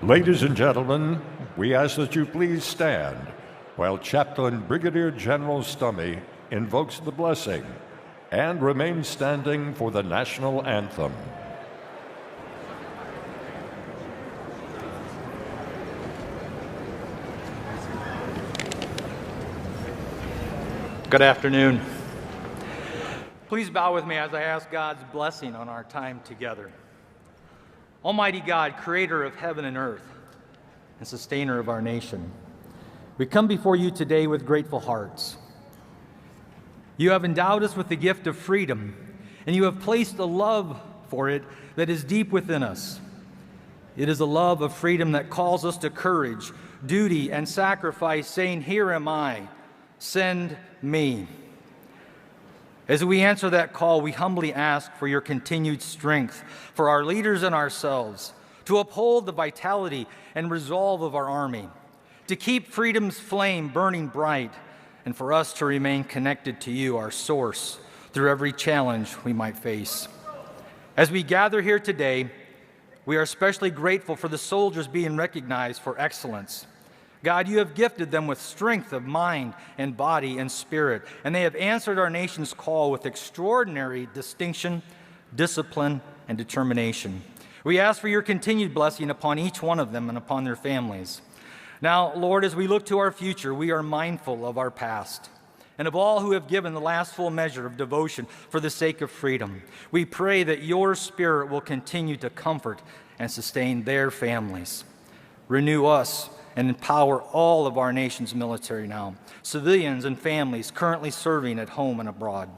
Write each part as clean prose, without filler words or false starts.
Ladies and gentlemen, we ask that you please stand while Chaplain Brigadier General Stummy invokes the blessing and remain standing for the national anthem. Good afternoon. Please bow with me as I ask God's blessing on our time together. Almighty God, creator of heaven and earth and sustainer of our nation, we come before you today with grateful hearts. You have endowed us with the gift of freedom, and you have placed a love for it that is deep within us. It is a love of freedom that calls us to courage, duty, and sacrifice, saying, "Here am I, send me." As we answer that call, we humbly ask for your continued strength for our leaders and ourselves, to uphold the vitality and resolve of our Army, to keep freedom's flame burning bright, and for us to remain connected to you, our source, through every challenge we might face. As we gather here today, we are especially grateful for the soldiers being recognized for excellence. God, you have gifted them with strength of mind and body and spirit, and they have answered our nation's call with extraordinary distinction, discipline, and determination. We ask for your continued blessing upon each one of them and upon their families. Now, Lord, as we look to our future, we are mindful of our past and of all who have given the last full measure of devotion for the sake of freedom. We pray that your Spirit will continue to comfort and sustain their families. Renew us and empower all of our nation's military now, civilians and families currently serving at home and abroad.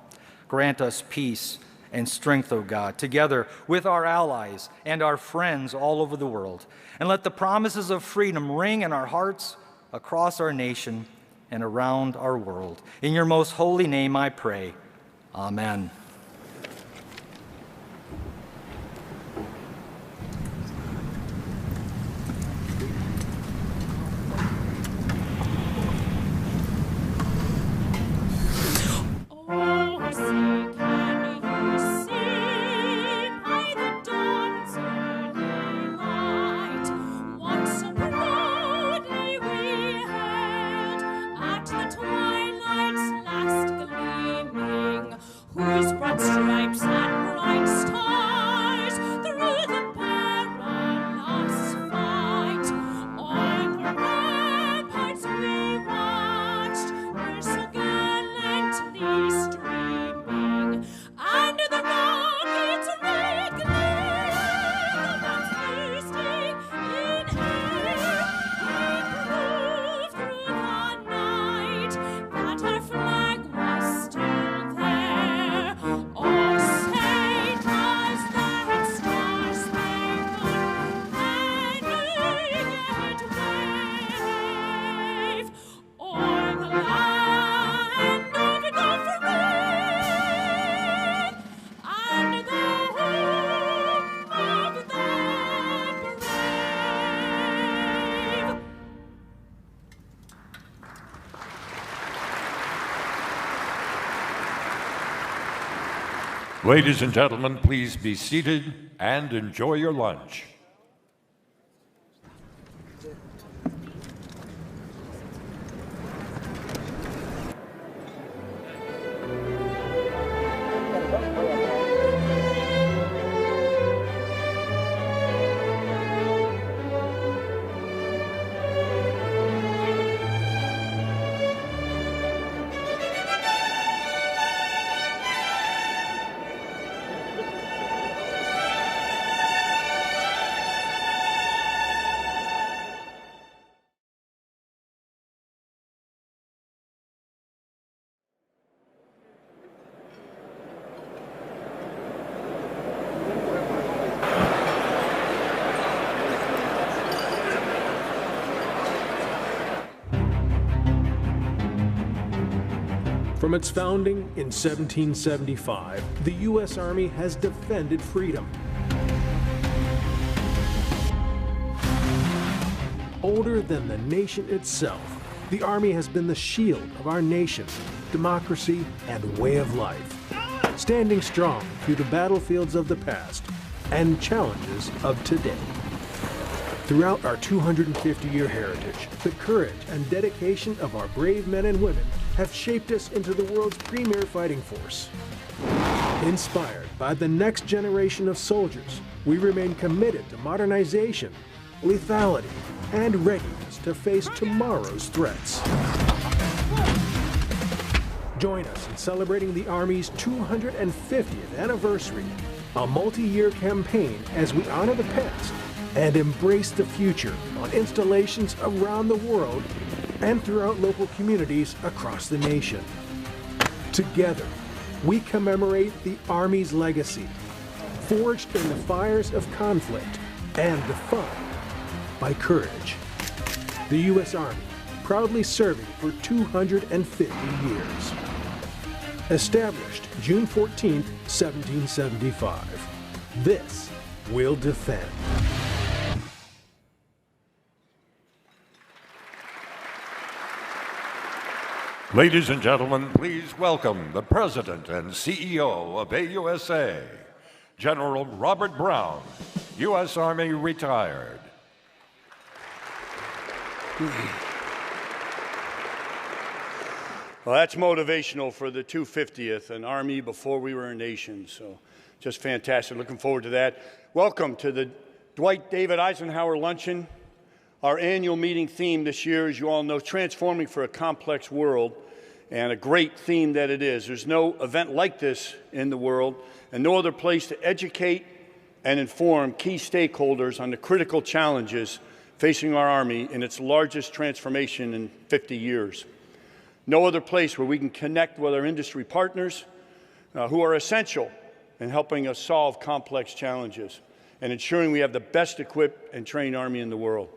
Grant us peace and strength, O God, together with our allies and our friends all over the world. And let the promises of freedom ring in our hearts, across our nation, and around our world. In your most holy name I pray. Amen. Ladies and gentlemen, please be seated and enjoy your lunch. From its founding in 1775, the U.S. Army has defended freedom. Older than the nation itself, the Army has been the shield of our nation, democracy, and way of life, standing strong through the battlefields of the past and challenges of today. Throughout our 250-year heritage, the courage and dedication of our brave men and women have shaped us into the world's premier fighting force. Inspired by the next generation of soldiers, we remain committed to modernization, lethality, and readiness to face tomorrow's threats. Join us in celebrating the Army's 250th anniversary, a multi-year campaign as we honor the past and embrace the future on installations around the world and throughout local communities across the nation. Together, we commemorate the Army's legacy, forged in the fires of conflict and defined by courage. The U.S. Army, proudly serving for 250 years. Established June 14, 1775. This will defend. Ladies and gentlemen, please welcome the President and CEO of AUSA, General Robert Brown, U.S. Army retired. Well, that's motivational for the 250th, an Army before we were a nation. So just fantastic. Looking forward to that. Welcome to the Dwight David Eisenhower Luncheon. Our annual meeting theme this year, as you all know, transforming for a complex world, and a great theme that it is. There's no event like this in the world, and no other place to educate and inform key stakeholders on the critical challenges facing our Army in its largest transformation in 50 years. No other place where we can connect with our industry partners who are essential in helping us solve complex challenges and ensuring we have the best equipped and trained Army in the world.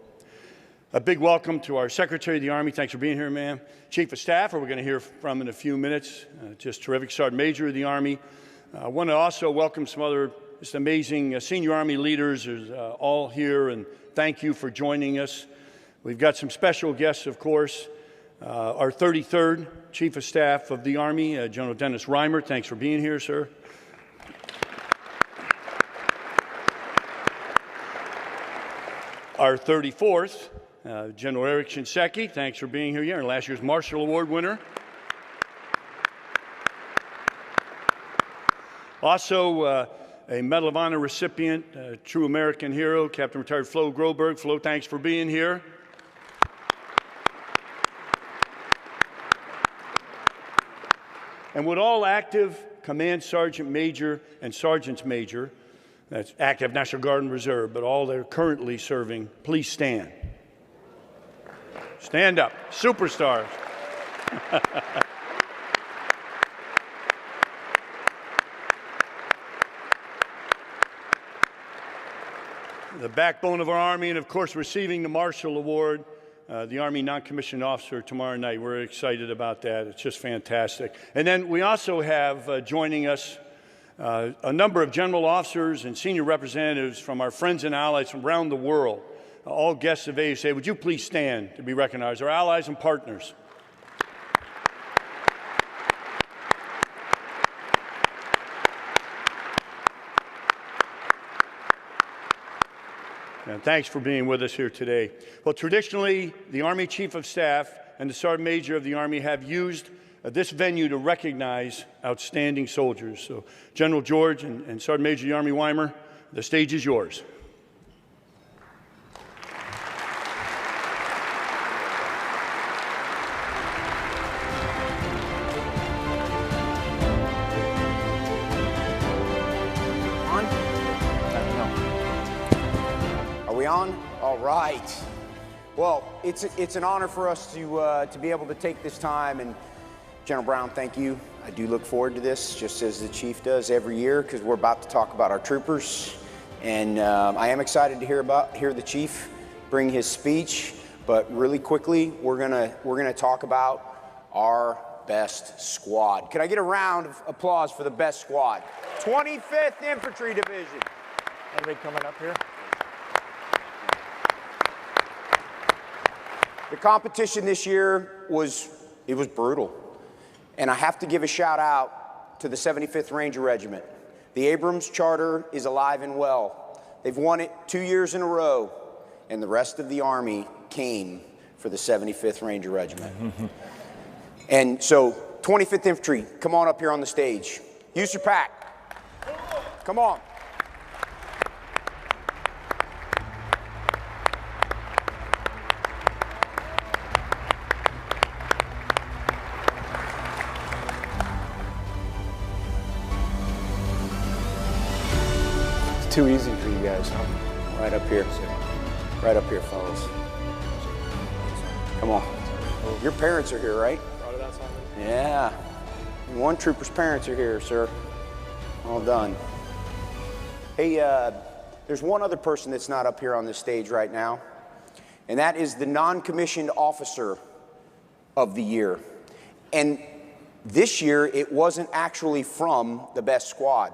A big welcome to our Secretary of the Army. Thanks for being here, ma'am. Chief of Staff, who we're going to hear from in a few minutes. Just terrific. Sergeant Major of the Army. I want to also welcome some other just amazing senior Army leaders all here, and thank you for joining us. We've got some special guests, of course. Our 33rd Chief of Staff of the Army, General Dennis Reimer. Thanks for being here, sir. Our 34th, General Eric Shinseki. Thanks for being here. You're last year's Marshall Award winner. Also, a Medal of Honor recipient, a true American hero, Captain Retired Flo Groberg. Flo, thanks for being here. And would all active Command Sergeant Major and Sergeants Major, that's active National Guard and Reserve, but all that are currently serving, please stand. Stand up. Superstars. The backbone of our Army, and of course receiving the Marshall Award, the Army Non-Commissioned Officer tomorrow night. We're excited about that. It's just fantastic. And then we also have joining us a number of general officers and senior representatives from our friends and allies from around the world, all guests of AUSA. Would you please stand to be recognized? Our allies and partners. And thanks for being with us here today. Well, traditionally, the Army Chief of Staff and the Sergeant Major of the Army have used this venue to recognize outstanding soldiers. So, General George and Sergeant Major of the Army Weimer, the stage is yours. All right. Well, it's an honor for us to be able to take this time. And General Brown, thank you. I do look forward to this, just as the Chief does every year, because we're about to talk about our troopers. And I am excited to hear the Chief bring his speech. But really quickly, we're gonna talk about our best squad. Can I get a round of applause for the best squad? 25th Infantry Division. Anybody coming up here? The competition this year was brutal. And I have to give a shout out to the 75th Ranger Regiment. The Abrams Charter is alive and well. They've won it 2 years in a row. and the rest of the Army came for the 75th Ranger Regiment. And so 25th Infantry, come on up here on the stage. Use your pack. Come on. It's too easy for you guys, huh? Right up here. Right up here, fellas. Come on. Your parents are here, right? Yeah. One trooper's parents are here, sir. All done. Hey, there's one other person that's not up here on this stage right now, and that is the non-commissioned officer of the year. And this year, it wasn't actually from the best squad.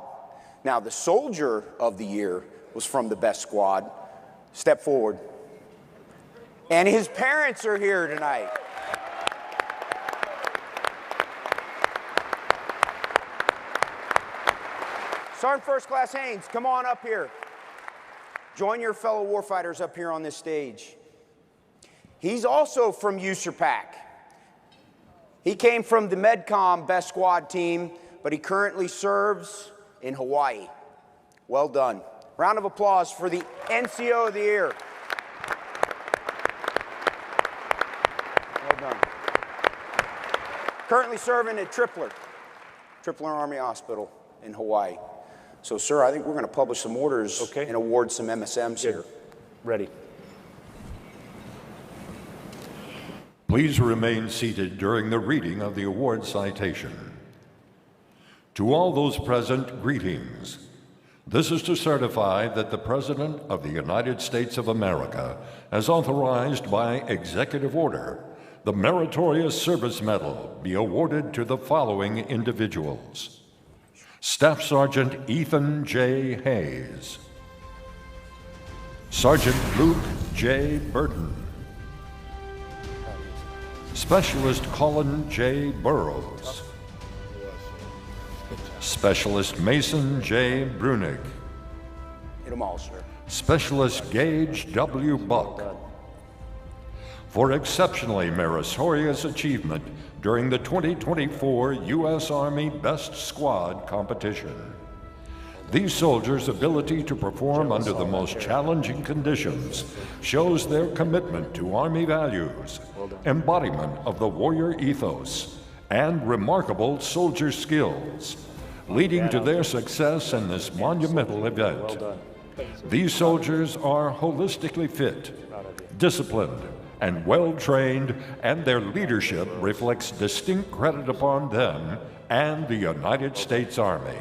Now, the soldier of the year was from the best squad. Step forward. And his parents are here tonight. Sergeant First Class Haynes, come on up here. Join your fellow warfighters up here on this stage. He's also from USAPAC. He came from the MedCom Best Squad team, but he currently serves in Hawaii. Well done. Round of applause for the NCO of the year. Well done. Currently serving at Tripler Army Hospital in Hawaii. So, sir, I think we're going to publish some orders and award some MSMs here. Ready. Please remain seated during the reading of the award citation. To all those present, greetings. This is to certify that the President of the United States of America has authorized by executive order the Meritorious Service Medal be awarded to the following individuals. Staff Sergeant Ethan J. Hayes, Sergeant Luke J. Burton, Specialist Colin J. Burrows, Specialist Mason J. Brunig, Hit them all, sir. Specialist Gage W. Buck, for exceptionally meritorious achievement during the 2024 U.S. Army Best Squad competition. These soldiers' ability to perform under the most challenging conditions shows their commitment to Army values, embodiment of the warrior ethos, and remarkable soldier skills, leading to their success in this monumental event. These soldiers are holistically fit, disciplined, and well-trained, and their leadership reflects distinct credit upon them and the United States Army.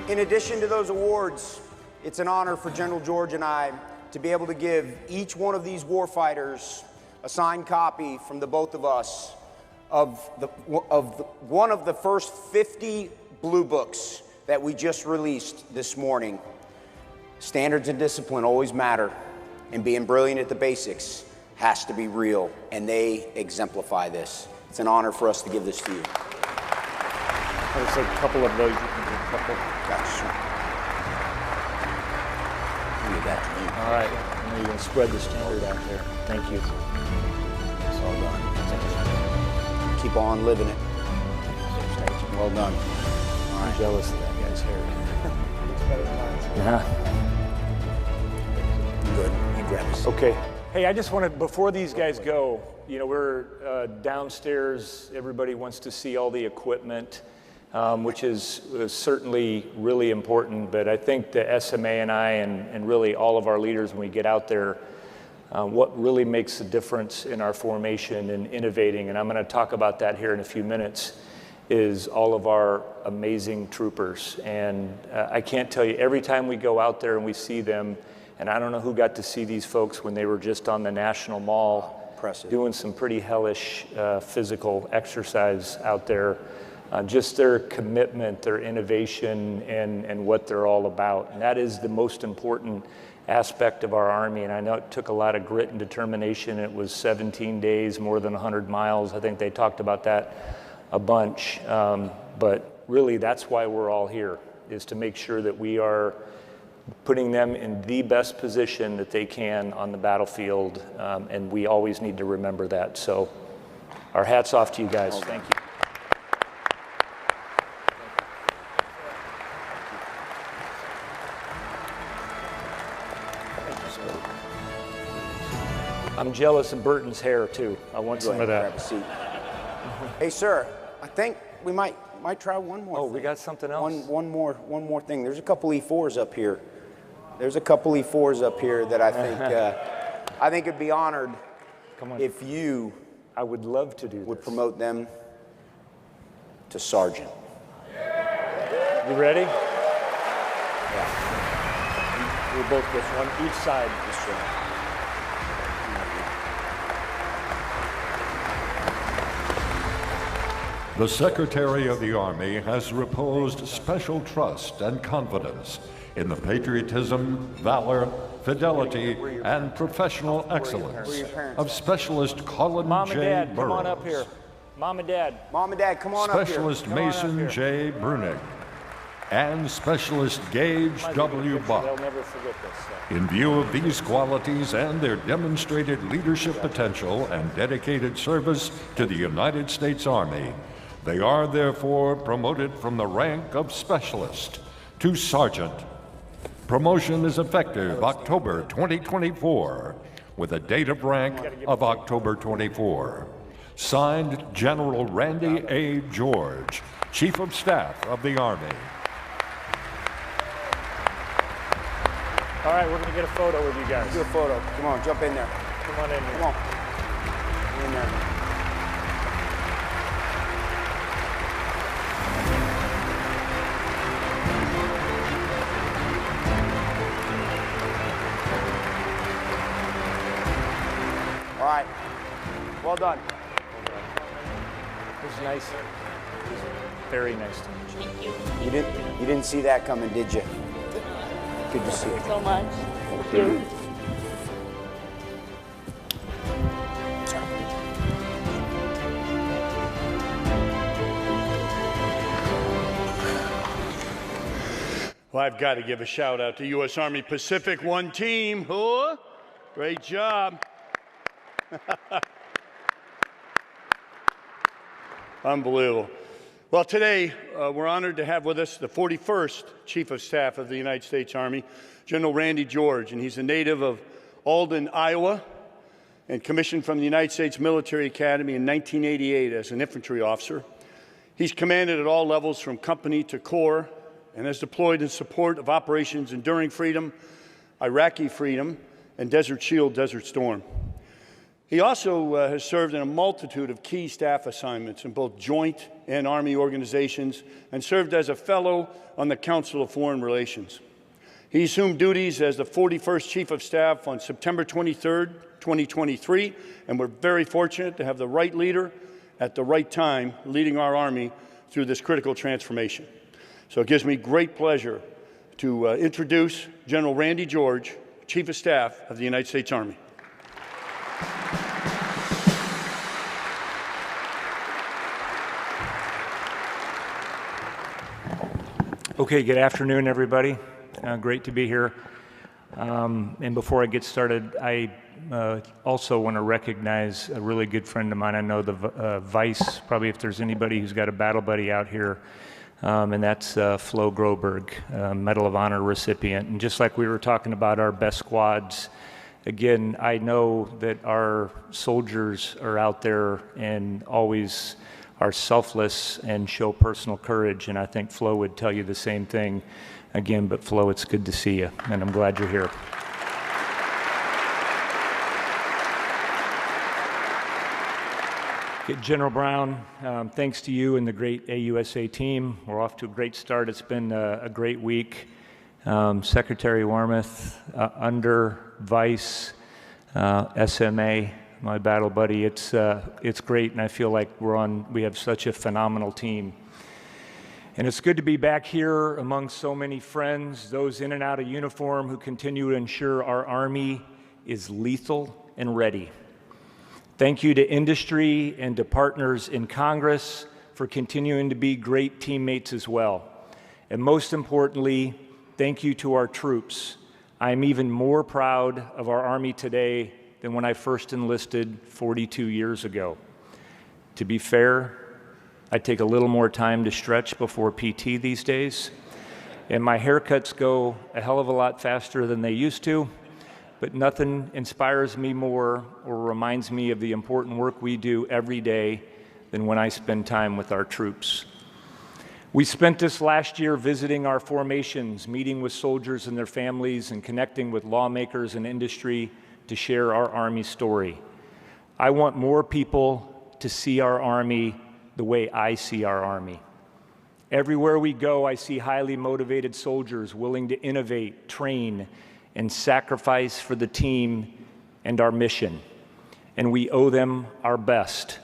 In addition to those awards, it's an honor for General George and I to be able to give each one of these warfighters a signed copy from the both of us of one of the first 50 blue books that we just released this morning. Standards and discipline always matter, and being brilliant at the basics has to be real, and they exemplify this. It's an honor for us to give this to you. There's a couple of those. You can do a couple. Gotcha. Give that to me. All right. Now you can spread the standard out there. Thank you. It's all done. Keep on living it. Well done. I'm jealous of that guy's hair. Good. You grab us. Okay. Hey, I just wanted, before these guys go, you know, we're downstairs. Everybody wants to see all the equipment, which is certainly really important. But I think the SMA and I and really all of our leaders, when we get out there, what really makes a difference in our formation and innovating, and I'm going to talk about that here in a few minutes, is all of our amazing troopers. And I can't tell you, every time we go out there and we see them, and I don't know who got to see these folks when they were just on the National Mall, Impressive. doing some pretty hellish physical exercise out there. just their commitment, their innovation, and what they're all about. And that is the most important aspect of our Army. And I know it took a lot of grit and determination. It was 17 days, more than 100 miles. I think they talked about that a bunch. But really, that's why we're all here, is to make sure that we are putting them in the best position that they can on the battlefield. And we always need to remember that. So our hats off to you guys. Thank you. I'm jealous of Burton's hair too. I want some of that. Grab a seat. Hey, sir, I think we might try one more. Oh, thing. we got something else? One more thing. There's a couple E4s up here. There's a couple E4s up here that I think would be honored if you I would love to do would this. promote them to sergeant. You ready? Yeah. We'll both get one each side. Yes, sir. The Secretary of the Army has reposed special trust and confidence in the patriotism, valor, fidelity, and professional excellence of Specialist Colin Mom and J. Dad, Burrows, come on up here. Mom and Dad. Mom and Dad, come on up here. Specialist Come on up Mason here. J. Brunig, and Specialist Gage W. They'll Buck. never forget this stuff. In view of these qualities and their demonstrated leadership potential and dedicated service to the United States Army, they are therefore promoted from the rank of Specialist to Sergeant. Promotion is effective October 2024, with a date of rank of October 24. Signed, General Randy A. George, Chief of Staff of the Army. All right, we're going to get a photo with you guys. Do a photo. Come on, jump in there. Come on in here. Come on. In there. All right. Well done. It was nice. It was very nice to meet you. You didn't see that coming, did you? Good to see you. So much. Thank you. Well, I've got to give a shout out to U.S. Army Pacific One team. Oh, great job. Unbelievable. Well, today we're honored to have with us the 41st Chief of Staff of the United States Army, General Randy George, and he's a native of Alden, Iowa, and commissioned from the United States Military Academy in 1988 as an infantry officer. He's commanded at all levels from company to corps and has deployed in support of Operations Enduring Freedom, Iraqi Freedom, and Desert Shield, Desert Storm. He also has served in a multitude of key staff assignments in both joint and Army organizations and served as a fellow on the Council of Foreign Relations. He assumed duties as the 41st Chief of Staff on September 23rd, 2023, and we're very fortunate to have the right leader at the right time leading our Army through this critical transformation. So it gives me great pleasure to introduce General Randy George, Chief of Staff of the United States Army. Okay, good afternoon, everybody. Great to be here. And before I get started, I also want to recognize a really good friend of mine. I know the Vice, probably if there's anybody who's got a battle buddy out here, and that's Flo Groberg, Medal of Honor recipient. And just like we were talking about our best squads, again, I know that our soldiers are out there and always are selfless and show personal courage, and I think Flo would tell you the same thing again. But Flo, it's good to see you, and I'm glad you're here. General Brown, thanks to you and the great AUSA team. We're off to a great start. It's been a great week. Secretary Warmoth, under Vice, SMA, my battle buddy. It's great, and I feel like we have such a phenomenal team. And it's good to be back here among so many friends, those in and out of uniform who continue to ensure our Army is lethal and ready. Thank you to industry and to partners in Congress for continuing to be great teammates as well. And most importantly, thank you to our troops. I am even more proud of our Army today than when I first enlisted 42 years ago. To be fair, I take a little more time to stretch before PT these days, and my haircuts go a hell of a lot faster than they used to, but nothing inspires me more or reminds me of the important work we do every day than when I spend time with our troops. We spent this last year visiting our formations, meeting with soldiers and their families, and connecting with lawmakers and industry to share our Army story. I want more people to see our Army the way I see our Army. Everywhere we go, I see highly motivated soldiers willing to innovate, train, and sacrifice for the team and our mission. And we owe them our best.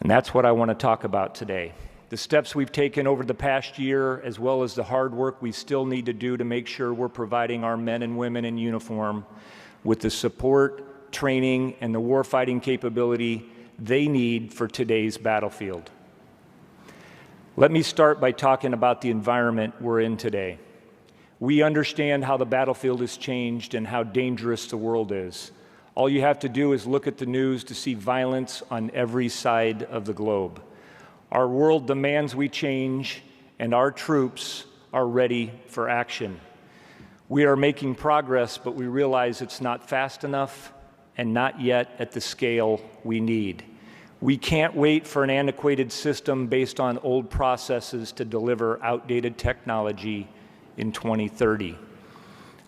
And that's what I want to talk about today. The steps we've taken over the past year, as well as the hard work we still need to do to make sure we're providing our men and women in uniform with the support, training, and the warfighting capability they need for today's battlefield. Let me start by talking about the environment we're in today. We understand how the battlefield has changed and how dangerous the world is. All you have to do is look at the news to see violence on every side of the globe. Our world demands we change, and our troops are ready for action. We are making progress, but we realize it's not fast enough and not yet at the scale we need. We can't wait for an antiquated system based on old processes to deliver outdated technology in 2030.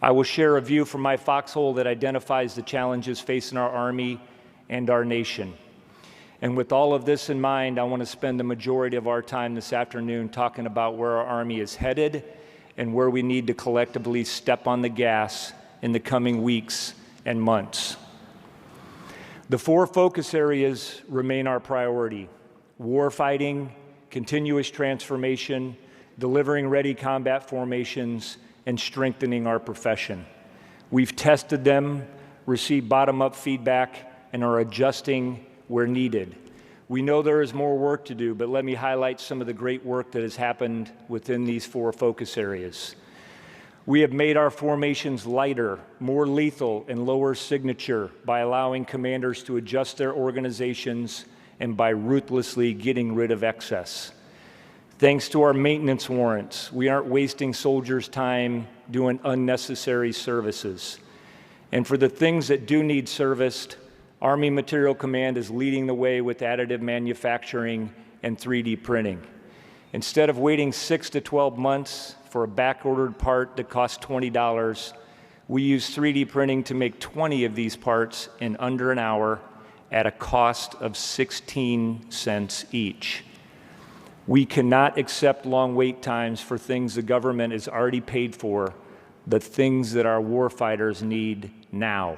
I will share a view from my foxhole that identifies the challenges facing our Army and our nation. And with all of this in mind, I want to spend the majority of our time this afternoon talking about where our Army is headed and where we need to collectively step on the gas in the coming weeks and months. The 4 focus areas remain our priority: warfighting, continuous transformation, delivering ready combat formations, and strengthening our profession. We've tested them, received bottom-up feedback, and are adjusting where needed. We know there is more work to do, but let me highlight some of the great work that has happened within these 4 focus areas. We have made our formations lighter, more lethal, and lower signature by allowing commanders to adjust their organizations and by ruthlessly getting rid of excess. Thanks to our maintenance warrants, we aren't wasting soldiers' time doing unnecessary services. And for the things that do need serviced, Army Material Command is leading the way with additive manufacturing and 3D printing. Instead of waiting 6 to 12 months for a back-ordered part that costs $20, we use 3D printing to make 20 of these parts in under an hour at a cost of 16 cents each. We cannot accept long wait times for things the government has already paid for, the things that our warfighters need now.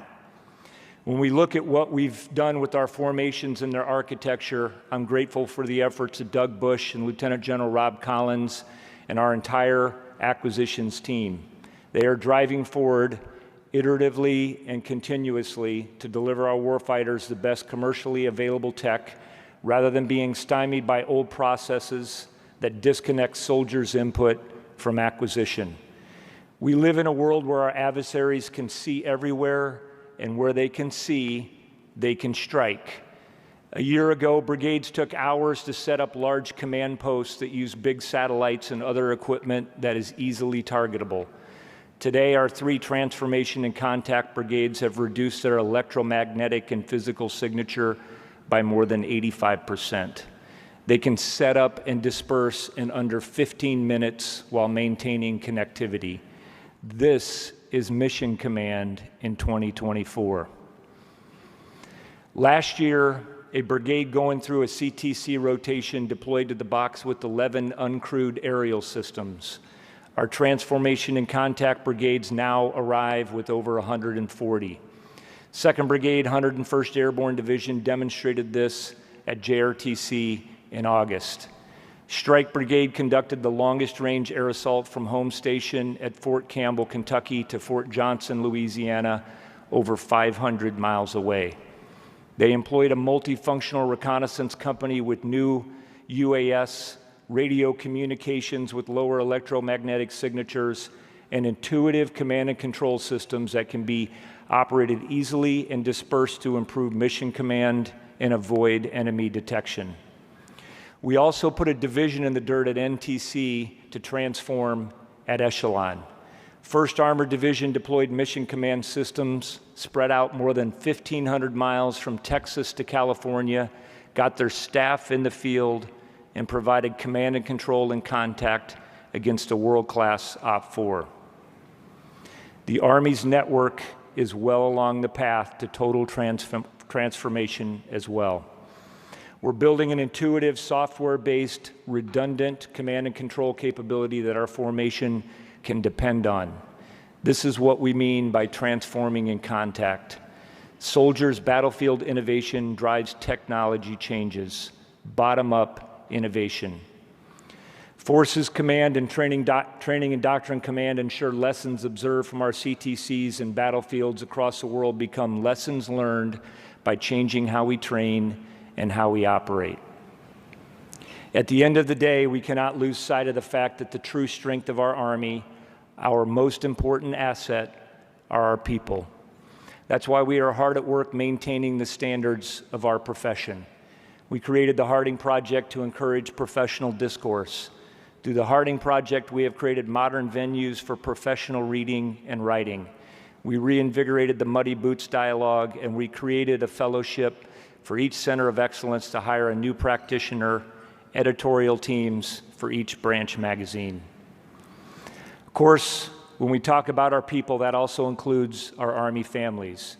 When we look at what we've done with our formations and their architecture, I'm grateful for the efforts of Doug Bush and Lieutenant General Rob Collins and our entire acquisitions team. They are driving forward iteratively and continuously to deliver our warfighters the best commercially available tech rather than being stymied by old processes that disconnect soldiers' input from acquisition. We live in a world where our adversaries can see everywhere, and where they can see, they can strike. A year ago, brigades took hours to set up large command posts that use big satellites and other equipment that is easily targetable. Today, our 3 transformation and contact brigades have reduced their electromagnetic and physical signature by more than 85%. They can set up and disperse in under 15 minutes while maintaining connectivity. This is Mission Command in 2024. Last year, a brigade going through a CTC rotation deployed to the box with 11 uncrewed aerial systems. Our transformation and contact brigades now arrive with over 140. 2nd Brigade, 101st Airborne Division demonstrated this at JRTC in August. Strike Brigade conducted the longest-range air assault from home station at Fort Campbell, Kentucky, to Fort Johnson, Louisiana, over 500 miles away. They employed a multifunctional reconnaissance company with new UAS, radio communications with lower electromagnetic signatures, and intuitive command and control systems that can be operated easily and dispersed to improve mission command and avoid enemy detection. We also put a division in the dirt at NTC to transform at Echelon. 1st Armored Division deployed mission command systems spread out more than 1,500 miles from Texas to California, got their staff in the field, and provided command and control and contact against a world-class OP4. The Army's network is well along the path to total transformation as well. We're building an intuitive, software-based, redundant command and control capability that our formation can depend on. This is what we mean by transforming in contact. Soldiers' battlefield innovation drives technology changes, bottom-up innovation. Forces Command and Training and Doctrine Command ensure lessons observed from our CTCs and battlefields across the world become lessons learned by changing how we train and how we operate. At the end of the day, we cannot lose sight of the fact that the true strength of our Army, our most important asset, are our people. That's why we are hard at work maintaining the standards of our profession. We created the Harding Project to encourage professional discourse. Through the Harding Project, we have created modern venues for professional reading and writing. We reinvigorated the Muddy Boots dialogue, and we created a fellowship for each center of excellence to hire a new practitioner, editorial teams for each branch magazine. Of course, when we talk about our people, that also includes our Army families.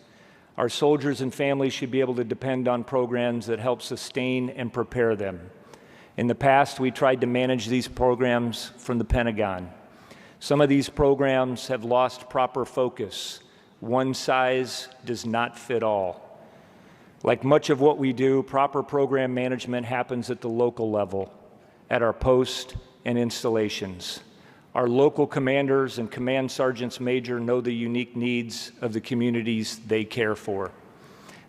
Our soldiers and families should be able to depend on programs that help sustain and prepare them. In the past, we tried to manage these programs from the Pentagon. Some of these programs have lost proper focus. One size does not fit all. Like much of what we do, proper program management happens at the local level, at our post and installations. Our local commanders and command sergeants major know the unique needs of the communities they care for.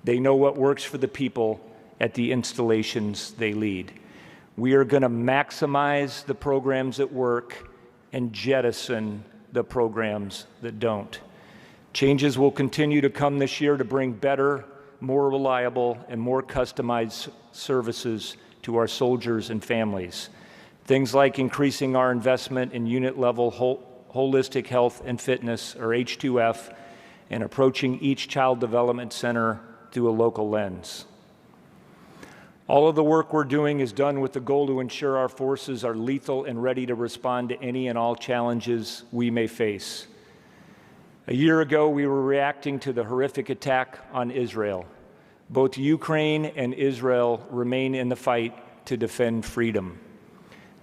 They know what works for the people at the installations they lead. We are going to maximize the programs that work and jettison the programs that don't. Changes will continue to come this year to bring better, more reliable, and more customized services to our soldiers and families. Things like increasing our investment in unit-level holistic health and fitness, or H2F, and approaching each child development center through a local lens. All of the work we're doing is done with the goal to ensure our forces are lethal and ready to respond to any and all challenges we may face. A year ago, we were reacting to the horrific attack on Israel. Both Ukraine and Israel remain in the fight to defend freedom.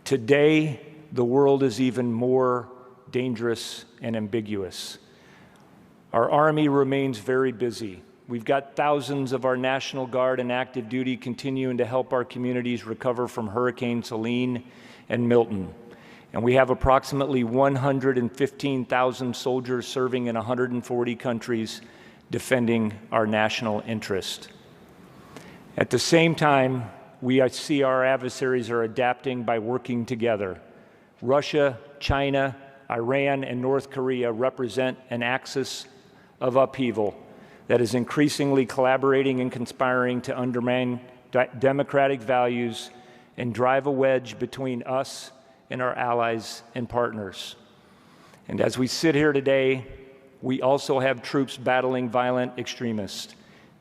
Today, the world is even more dangerous and ambiguous. Our Army remains very busy. We've got thousands of our National Guard and active duty continuing to help our communities recover from Hurricanes Helene and Milton. And we have approximately 115,000 soldiers serving in 140 countries defending our national interest. At the same time, we see our adversaries are adapting by working together. Russia, China, Iran, and North Korea represent an axis of upheaval that is increasingly collaborating and conspiring to undermine democratic values and drive a wedge between us and our allies and partners. And as we sit here today, we also have troops battling violent extremists.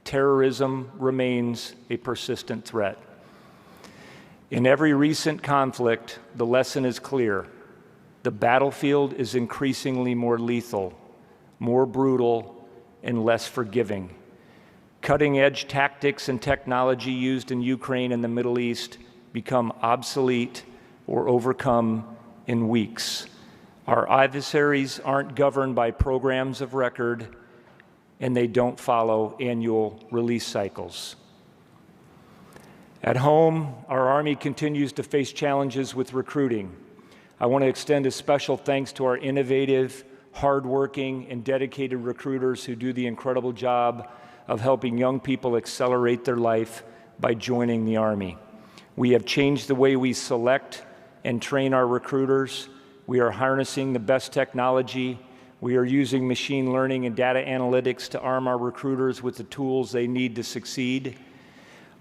Terrorism remains a persistent threat. In every recent conflict, the lesson is clear. The battlefield is increasingly more lethal, more brutal, and less forgiving. Cutting-edge tactics and technology used in Ukraine and the Middle East become obsolete or overcome in weeks. Our adversaries aren't governed by programs of record, and they don't follow annual release cycles. At home, our Army continues to face challenges with recruiting. I want to extend a special thanks to our innovative, hardworking, and dedicated recruiters who do the incredible job of helping young people accelerate their life by joining the Army. We have changed the way we select and train our recruiters. We are harnessing the best technology. We are using machine learning and data analytics to arm our recruiters with the tools they need to succeed.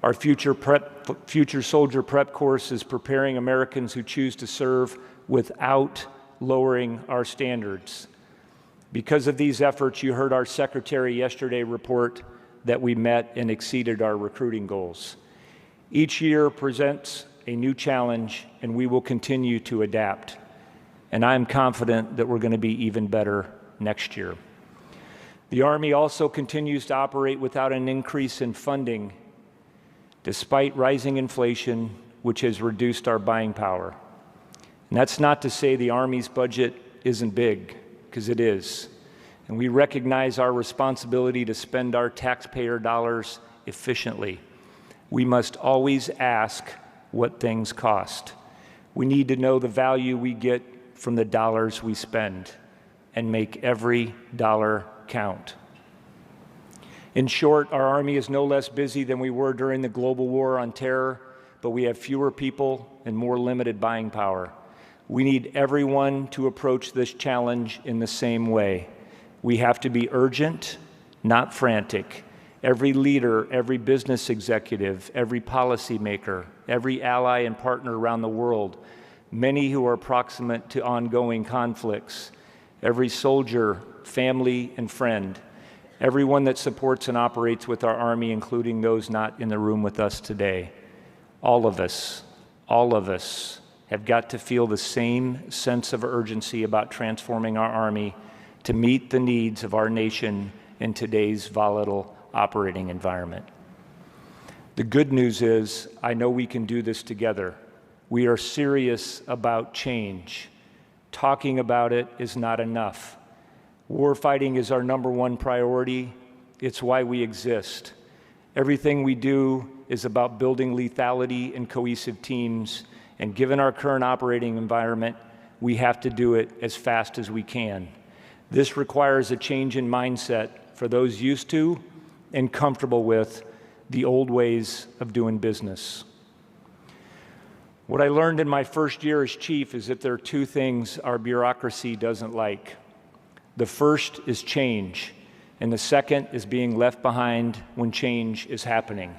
Our future soldier prep course is preparing Americans who choose to serve without lowering our standards. Because of these efforts, you heard our secretary yesterday report that we met and exceeded our recruiting goals. Each year presents a new challenge, and we will continue to adapt. And I'm confident that we're going to be even better next year. The Army also continues to operate without an increase in funding, despite rising inflation, which has reduced our buying power. And that's not to say the Army's budget isn't big, because it is. And we recognize our responsibility to spend our taxpayer dollars efficiently. We must always ask what things cost. We need to know the value we get from the dollars we spend and make every dollar count. In short, our Army is no less busy than we were during the global war on terror, but we have fewer people and more limited buying power. We need everyone to approach this challenge in the same way. We have to be urgent, not frantic. Every leader, every business executive, every policymaker, every ally and partner around the world, many who are proximate to ongoing conflicts, every soldier, family, and friend, everyone that supports and operates with our Army, including those not in the room with us today. All of us have got to feel the same sense of urgency about transforming our Army to meet the needs of our nation in today's volatile operating environment. The good news is, I know we can do this together. We are serious about change. Talking about it is not enough. Warfighting is our #1 priority. It's why we exist. Everything we do is about building lethality and cohesive teams, and given our current operating environment, we have to do it as fast as we can. This requires a change in mindset for those used to and comfortable with the old ways of doing business. What I learned in my first year as chief is that there are two things our bureaucracy doesn't like. The first is change, and the second is being left behind when change is happening.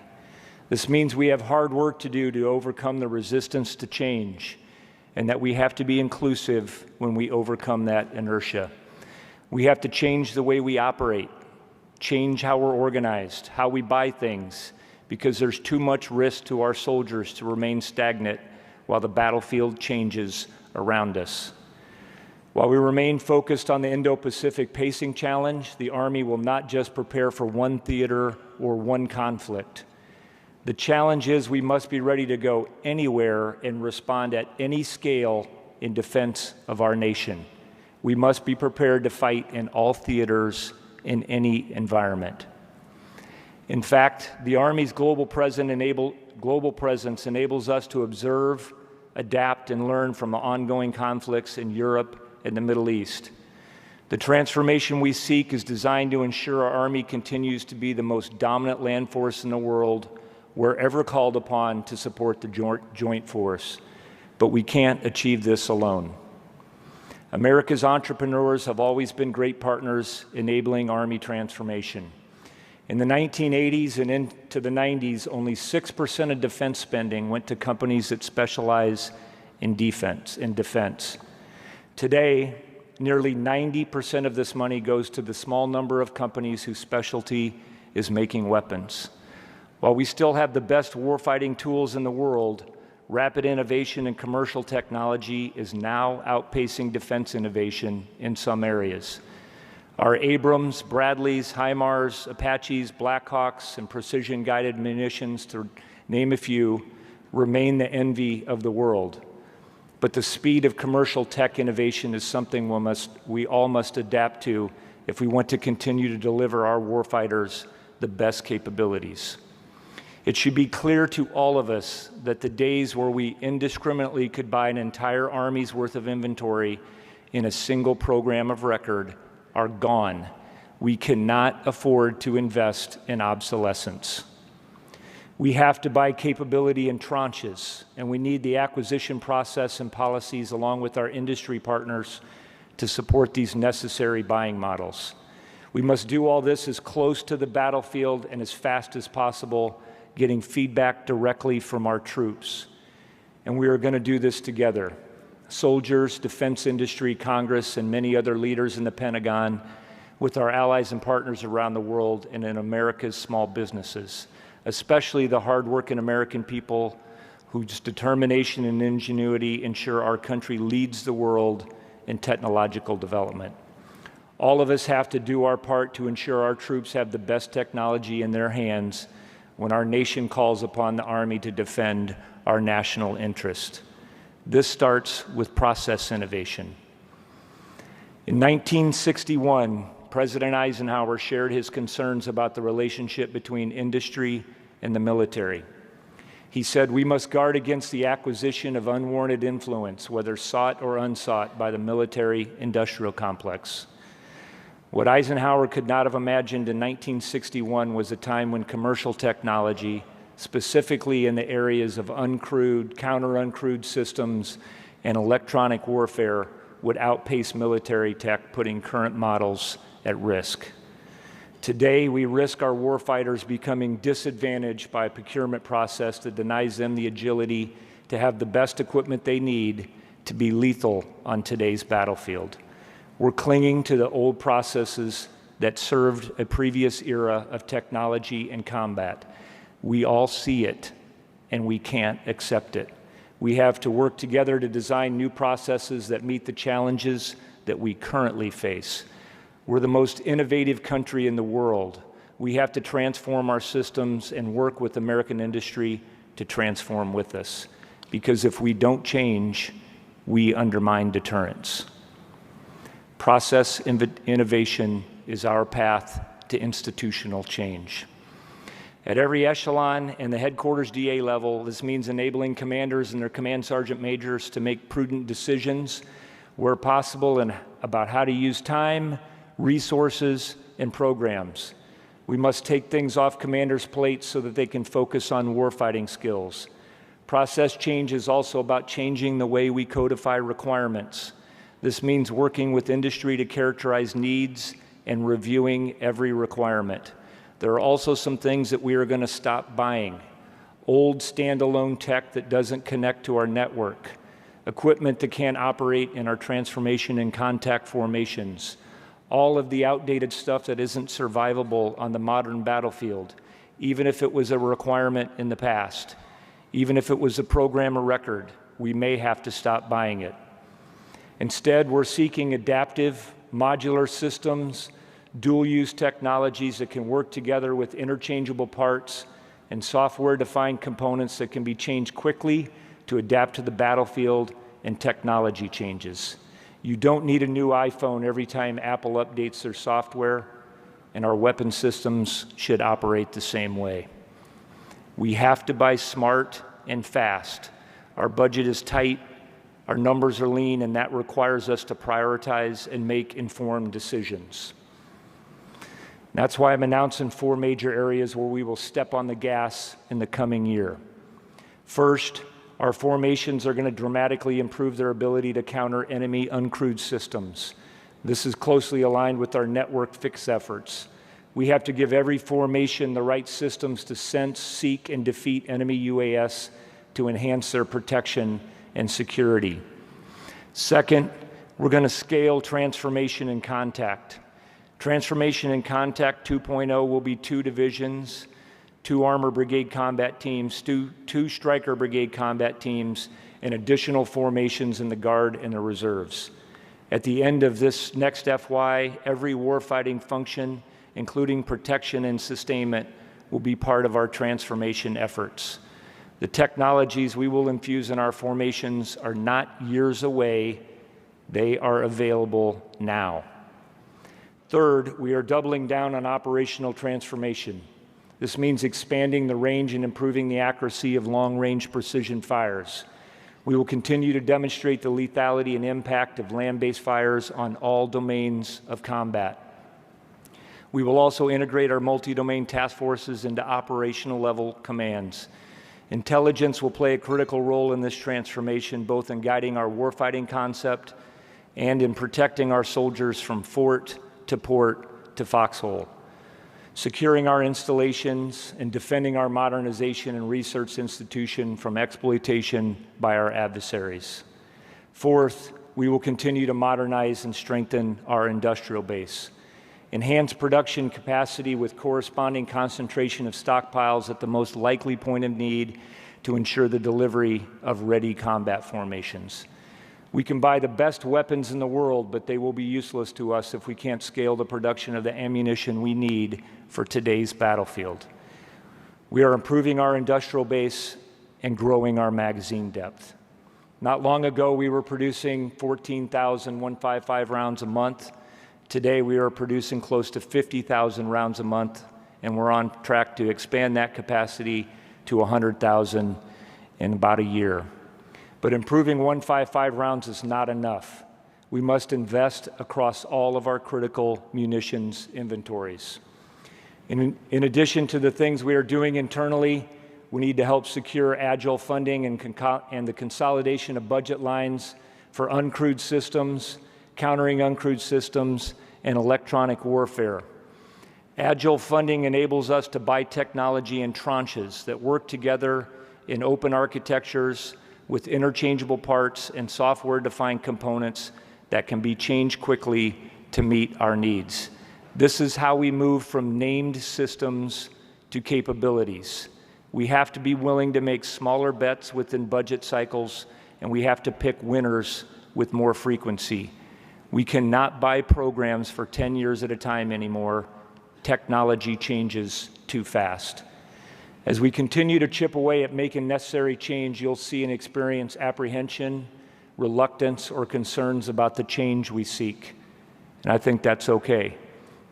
This means we have hard work to do to overcome the resistance to change, and that we have to be inclusive when we overcome that inertia. We have to change the way we operate, change how we're organized, how we buy things, because there's too much risk to our soldiers to remain stagnant while the battlefield changes around us. While we remain focused on the Indo-Pacific pacing challenge, the Army will not just prepare for one theater or one conflict. The challenge is we must be ready to go anywhere and respond at any scale in defense of our nation. We must be prepared to fight in all theaters in any environment. In fact, the Army's global presence enables us to observe, adapt, and learn from the ongoing conflicts in Europe and the Middle East. The transformation we seek is designed to ensure our Army continues to be the most dominant land force in the world, wherever called upon to support the joint force. But we can't achieve this alone. America's entrepreneurs have always been great partners enabling Army transformation. In the 1980s and into the 90s, only 6% of defense spending went to companies that specialize in defense. Today, nearly 90% of this money goes to the small number of companies whose specialty is making weapons. While we still have the best warfighting tools in the world, rapid innovation in commercial technology is now outpacing defense innovation in some areas. Our Abrams, Bradleys, HIMARS, Apaches, Blackhawks, and precision-guided munitions, to name a few, remain the envy of the world. But the speed of commercial tech innovation is something we all must adapt to if we want to continue to deliver our warfighters the best capabilities. It should be clear to all of us that the days where we indiscriminately could buy an entire Army's worth of inventory in a single program of record are gone. We cannot afford to invest in obsolescence. We have to buy capability in tranches, and we need the acquisition process and policies along with our industry partners to support these necessary buying models. We must do all this as close to the battlefield and as fast as possible, getting feedback directly from our troops. And we are going to do this together. Soldiers, defense industry, Congress, and many other leaders in the Pentagon, with our allies and partners around the world and in America's small businesses, especially the hardworking American people whose determination and ingenuity ensure our country leads the world in technological development. All of us have to do our part to ensure our troops have the best technology in their hands when our nation calls upon the Army to defend our national interest. This starts with process innovation. In 1961, President Eisenhower shared his concerns about the relationship between industry and the military. He said, "We must guard against the acquisition of unwarranted influence, whether sought or unsought, by the military-industrial complex." What Eisenhower could not have imagined in 1961 was a time when commercial technology, specifically in the areas of uncrewed, counter-uncrewed systems, and electronic warfare, would outpace military tech, putting current models at risk. Today, we risk our warfighters becoming disadvantaged by a procurement process that denies them the agility to have the best equipment they need to be lethal on today's battlefield. We're clinging to the old processes that served a previous era of technology and combat. We all see it, and we can't accept it. We have to work together to design new processes that meet the challenges that we currently face. We're the most innovative country in the world. We have to transform our systems and work with American industry to transform with us. Because if we don't change, we undermine deterrence. Process innovation is our path to institutional change. At every echelon and the headquarters DA level, this means enabling commanders and their command sergeant majors to make prudent decisions where possible and about how to use time, resources, and programs. We must take things off commanders' plates so that they can focus on warfighting skills. Process change is also about changing the way we codify requirements. This means working with industry to characterize needs and reviewing every requirement. There are also some things that we are going to stop buying. Old standalone tech that doesn't connect to our network, equipment that can't operate in our transformation and contact formations, all of the outdated stuff that isn't survivable on the modern battlefield, even if it was a requirement in the past, even if it was a program or record, we may have to stop buying it. Instead, we're seeking adaptive, modular systems, dual-use technologies that can work together with interchangeable parts and software-defined components that can be changed quickly to adapt to the battlefield and technology changes. You don't need a new iPhone every time Apple updates their software, and our weapon systems should operate the same way. We have to buy smart and fast. Our budget is tight, our numbers are lean, and that requires us to prioritize and make informed decisions. That's why I'm announcing 4 major areas where we will step on the gas in the coming year. First, our formations are going to dramatically improve their ability to counter enemy uncrewed systems. This is closely aligned with our network fix efforts. We have to give every formation the right systems to sense, seek, and defeat enemy UAS to enhance their protection and security. Second, we're going to scale transformation and contact. Transformation and Contact 2.0 will be 2 divisions, 2 Armor Brigade combat teams, 2 Stryker Brigade combat teams, and additional formations in the Guard and the Reserves. At the end of this next FY, every warfighting function, including protection and sustainment, will be part of our transformation efforts. The technologies we will infuse in our formations are not years away, they are available now. Third, we are doubling down on operational transformation. This means expanding the range and improving the accuracy of long-range precision fires. We will continue to demonstrate the lethality and impact of land-based fires on all domains of combat. We will also integrate our multi-domain task forces into operational level commands. Intelligence will play a critical role in this transformation, both in guiding our warfighting concept and in protecting our soldiers from fort to port to foxhole, securing our installations and defending our modernization and research institution from exploitation by our adversaries. Fourth, we will continue to modernize and strengthen our industrial base. Enhance production capacity with corresponding concentration of stockpiles at the most likely point of need to ensure the delivery of ready combat formations. We can buy the best weapons in the world, but they will be useless to us if we can't scale the production of the ammunition we need for today's battlefield. We are improving our industrial base and growing our magazine depth. Not long ago, we were producing 14,000 155 rounds a month. Today, we are producing close to 50,000 rounds a month, and we're on track to expand that capacity to 100,000 in about a year. But improving 155 rounds is not enough. We must invest across all of our critical munitions inventories. In addition to the things we are doing internally, we need to help secure agile funding and the consolidation of budget lines for uncrewed systems, countering uncrewed systems, and electronic warfare. Agile funding enables us to buy technology in tranches that work together in open architectures with interchangeable parts and software-defined components that can be changed quickly to meet our needs. This is how we move from named systems to capabilities. We have to be willing to make smaller bets within budget cycles, and we have to pick winners with more frequency. We cannot buy programs for 10 years at a time anymore. Technology changes too fast. As we continue to chip away at making necessary change, you'll see and experience apprehension, reluctance, or concerns about the change we seek. And I think that's okay.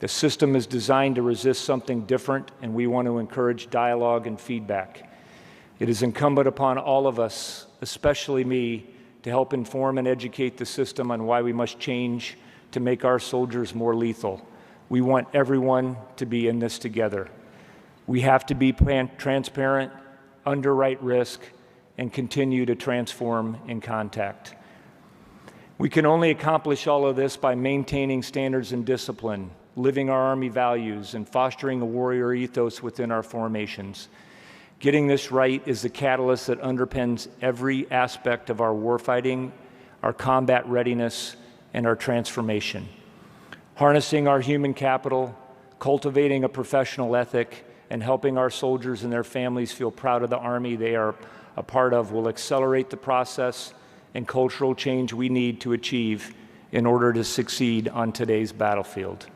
The system is designed to resist something different, and we want to encourage dialogue and feedback. It is incumbent upon all of us, especially me, to help inform and educate the system on why we must change to make our soldiers more lethal. We want everyone to be in this together. We have to be transparent, underwrite risk, and continue to transform in contact. We can only accomplish all of this by maintaining standards and discipline, living our Army values, and fostering a warrior ethos within our formations. Getting this right is the catalyst that underpins every aspect of our warfighting, our combat readiness, and our transformation. Harnessing our human capital, cultivating a professional ethic, and helping our soldiers and their families feel proud of the Army they are a part of will accelerate the process and cultural change we need to achieve in order to succeed on today's battlefield.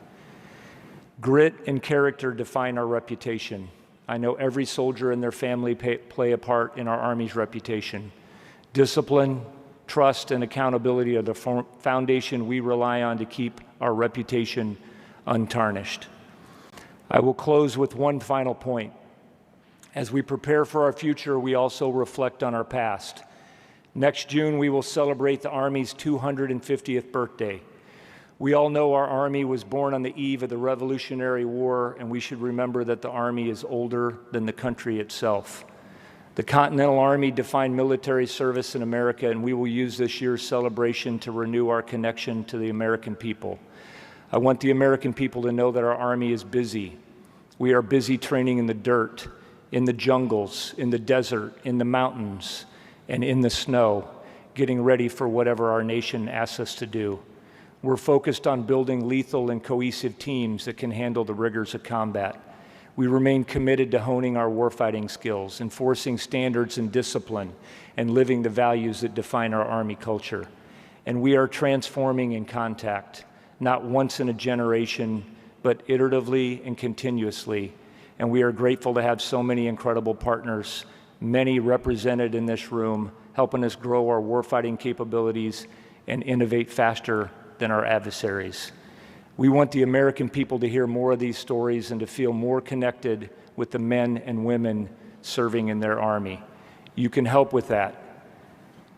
Grit and character define our reputation. I know every soldier and their family play a part in our Army's reputation. Discipline, trust, and accountability are the foundation we rely on to keep our reputation untarnished. I will close with one final point. As we prepare for our future, we also reflect on our past. Next June, we will celebrate the Army's 250th birthday. We all know our Army was born on the eve of the Revolutionary War, and we should remember that the Army is older than the country itself. The Continental Army defined military service in America, and we will use this year's celebration to renew our connection to the American people. I want the American people to know that our Army is busy. We are busy training in the dirt, in the jungles, in the desert, in the mountains, and in the snow, getting ready for whatever our nation asks us to do. We're focused on building lethal and cohesive teams that can handle the rigors of combat. We remain committed to honing our warfighting skills, enforcing standards and discipline, and living the values that define our Army culture. And we are transforming in contact, not once in a generation, but iteratively and continuously. And we are grateful to have so many incredible partners, many represented in this room, helping us grow our warfighting capabilities and innovate faster than our adversaries. We want the American people to hear more of these stories and to feel more connected with the men and women serving in their Army. You can help with that.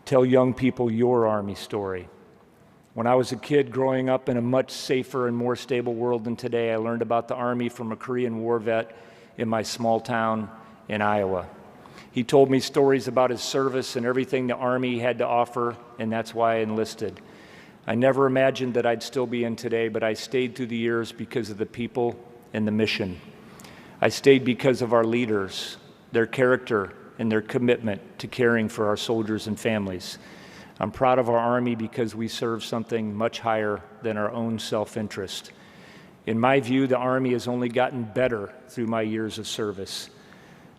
Tell young people your Army story. When I was a kid growing up in a much safer and more stable world than today, I learned about the Army from a Korean War vet in my small town in Iowa. He told me stories about his service and everything the Army had to offer, and that's why I enlisted. I never imagined that I'd still be in today, but I stayed through the years because of the people and the mission. I stayed because of our leaders, their character, and their commitment to caring for our soldiers and families. I'm proud of our Army because we serve something much higher than our own self-interest. In my view, the Army has only gotten better through my years of service.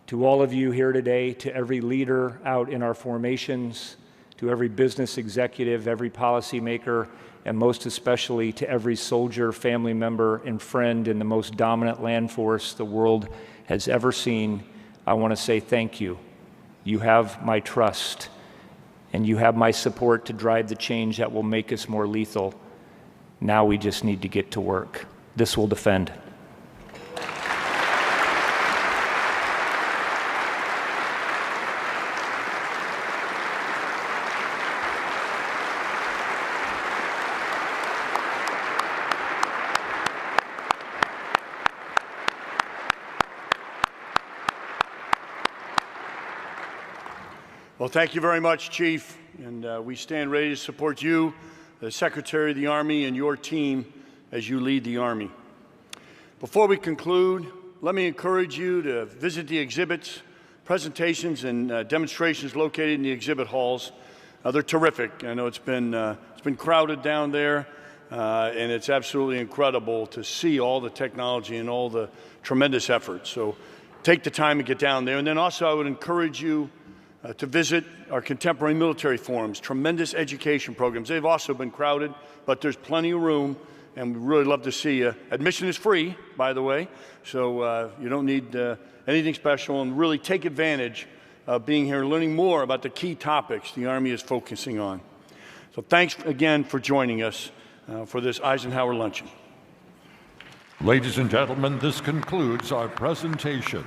To all of you here today, to every leader out in our formations, to every business executive, every policymaker, and most especially to every soldier, family member, and friend in the most dominant land force the world has ever seen, I want to say thank you. You have my trust, and you have my support to drive the change that will make us more lethal. Now we just need to get to work. This will defend. Well, thank you very much, Chief, and we stand ready to support you, the Secretary of the Army, and your team as you lead the Army. Before we conclude, let me encourage you to visit the exhibits, presentations, and demonstrations located in the exhibit halls. They're terrific. I know it's been crowded down there, and it's absolutely incredible to see all the technology and all the tremendous efforts. So take the time to get down there. And then also I would encourage you to visit our contemporary military forums, tremendous education programs. They've also been crowded, but there's plenty of room, and we'd really love to see you. Admission is free, by the way, so you don't need anything special, and really take advantage of being here and learning more about the key topics the Army is focusing on. So thanks again for joining us for this Eisenhower Luncheon. Ladies and gentlemen, this concludes our presentation.